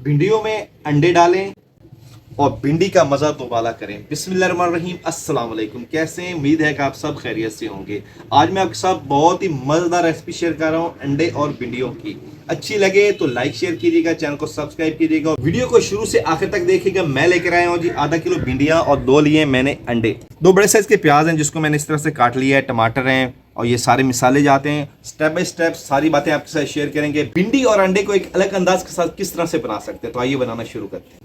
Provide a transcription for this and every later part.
भिंडियों में अंडे डालें और भिंडी का मज़ा दोबाला करें। बिस्मिल्लाहिर्रहमानिर्रहीम, अस्सलाम वालेकुम। कैसे हैं? उम्मीद है कि आप सब खैरियत से होंगे। आज मैं आपके साथ बहुत ही मज़ेदार रेसिपी शेयर कर रहा हूँ अंडे और भिंडियों की। अच्छी लगे तो लाइक शेयर कीजिएगा, चैनल को सब्सक्राइब कीजिएगा, वीडियो को शुरू से आखिर तक देखिएगा। मैं लेकर आया हूँ जी आधा किलो भिंडियाँ और 2 लिए मैंने अंडे। 2 बड़े साइज़ के प्याज हैं जिसको मैंने इस तरह से काट लिया है, टमाटर हैं और ये सारे मिसाले जाते हैं। स्टेप बाय स्टेप सारी बातें आपके साथ शेयर करेंगे। भिंडी और अंडे को एक अलग अंदाज के साथ किस तरह से बना सकते हैं, तो आइए बनाना शुरू करते हैं।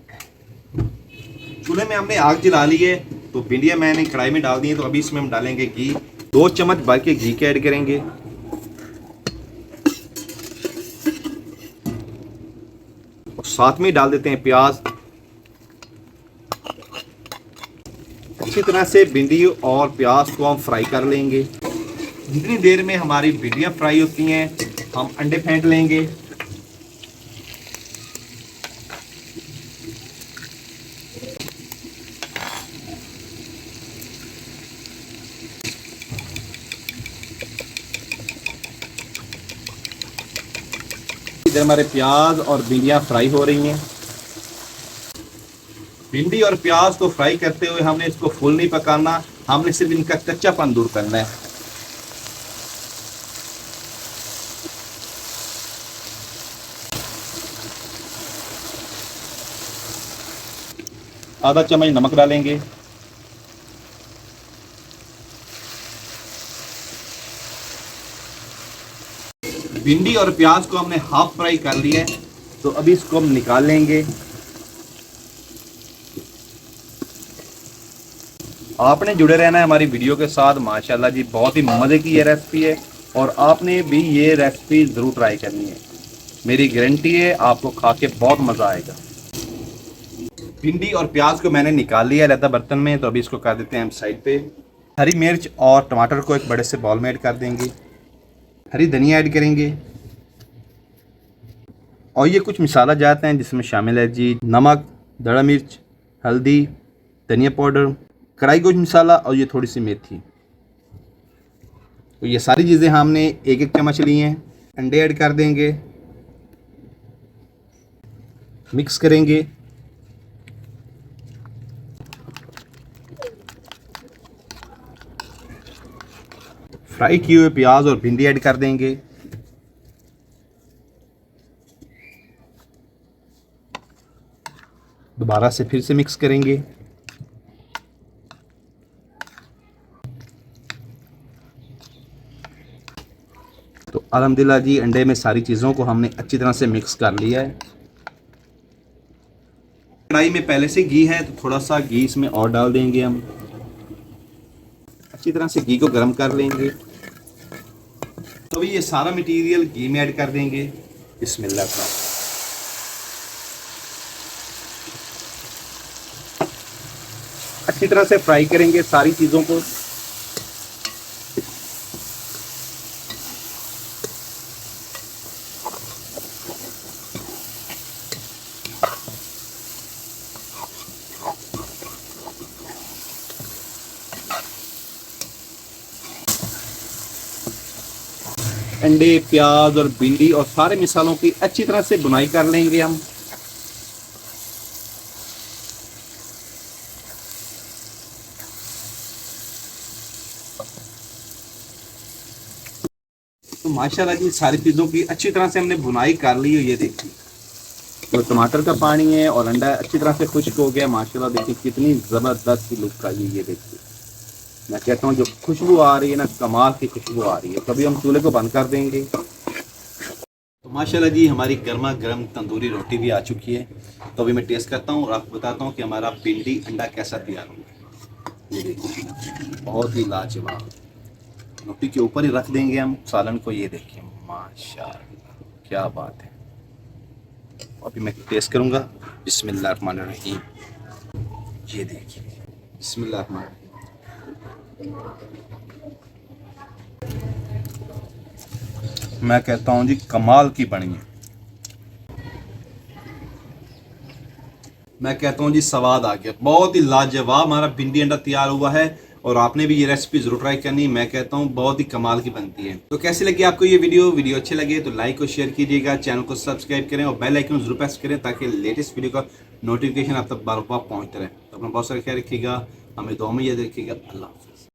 चूल्हे में हमने आग जला ली है, तो भिंडियाँ मैंने कढ़ाई में डाल दी है। तो अभी इसमें हम डालेंगे घी। 2 चम्मच भर के घी के ऐड करेंगे। और साथ में डाल देते हैं प्याज। अच्छी तरह से भिंडी और प्याज को हम फ्राई कर लेंगे। जितनी देर में हमारी भिंडियाँ फ्राई होती हैं, हम अंडे फेंट लेंगे। इधर हमारे प्याज और भिंडियाँ फ्राई हो रही हैं। भिंडी और प्याज को फ्राई करते हुए हमने इसको फुल नहीं पकाना, हमने सिर्फ इनका कच्चापन दूर करना है। आधा चम्मच नमक डालेंगे। भिंडी और प्याज को हमने हाफ फ्राई कर लिया है, तो अभी इसको हम निकाल लेंगे। आपने जुड़े रहना है हमारी वीडियो के साथ। माशाल्लाह जी, बहुत ही मज़े की ये रेसिपी है और आपने भी ये रेसिपी ज़रूर ट्राई करनी है। मेरी गारंटी है आपको खा के बहुत मज़ा आएगा। भिंडी और प्याज को मैंने निकाल लिया रहता बर्तन में, तो अभी इसको कर देते हैं हम साइड पे। हरी मिर्च और टमाटर को एक बड़े से बाउल में ऐड कर देंगे। हरी धनिया ऐड करेंगे और ये कुछ मसाला जाते हैं जिसमें शामिल है जी नमक, दड़ा मिर्च, हल्दी, धनिया पाउडर, कढ़ाई गोश्त मसाला और ये थोड़ी सी मेथी। तो ये सारी चीज़ें हमने एक एक चम्मच ली हैं। अंडे ऐड कर देंगे, मिक्स करेंगे। फ्राई किए हुए प्याज और भिंडी ऐड कर देंगे। दोबारा से फिर से मिक्स करेंगे। तो अल्हम्दुलिल्लाह जी, अंडे में सारी चीज़ों को हमने अच्छी तरह से मिक्स कर लिया है। कढ़ाई में पहले से घी है, तो थोड़ा सा घी इसमें और डाल देंगे हम। अच्छी तरह से घी को गर्म कर लेंगे। तो अभी ये सारा मटेरियल घी में ऐड कर देंगे। बिस्मिल्लाह का अच्छी तरह से फ्राई करेंगे सारी चीज़ों को। अंडे, प्याज और भिंडी और सारे मसालों की अच्छी तरह से भुनाई कर लेंगे हम। तो माशाल्लाह जी, सारी चीज़ों की अच्छी तरह से हमने भुनाई कर ली है। ये देखिए, तो टमाटर का पानी है और अंडा अच्छी तरह से खुश्क हो गया। माशाल्लाह देखिए कितनी ज़बरदस्त सी लुक आई है। ये देखिए, मैं कहता हूँ जो खुशबू आ रही है ना, कमाल की खुशबू आ रही है। कभी हम चूल्हे को बंद कर देंगे। तो माशाल्लाह जी, हमारी गर्मा गर्म तंदूरी रोटी भी आ चुकी है। तो अभी मैं टेस्ट करता हूँ और आपको बताता हूँ कि हमारा भिंडी अंडा कैसा तैयार होगा। ये देखिए, बहुत ही लाजवाब। रोटी के ऊपर ही रख देंगे हम सालन को। ये देखिए, माशाल्लाह क्या बात है। अभी मैं टेस्ट करूँगा। बिस्मिल्लाहिर्रहमानिर्रहीम। ये देखिए, बिस्मिल्लाहिर्रहमानिर्रहीम। मैं कहता हूँ जी, कमाल की बनी है। मैं कहता हूँ जी, स्वाद आ गया। बहुत ही लाजवाब हमारा भिंडी अंडा तैयार हुआ है। और आपने भी ये रेसिपी जरूर ट्राई करनी, मैं कहता हूँ बहुत ही कमाल की बनती है। तो कैसी लगी आपको ये वीडियो अच्छी लगे तो लाइक और शेयर कीजिएगा, चैनल को सब्सक्राइब करें और बेल आइकन जरूर प्रेस करें ताकि लेटेस्ट वीडियो का नोटिफिकेशन आप तक बार बार पहुँचता रहे। तो अपना बहुत सारा ख्याल रखिएगा, हमें दुआ में याद रखिएगा। अल्लाह हाफ़िज़।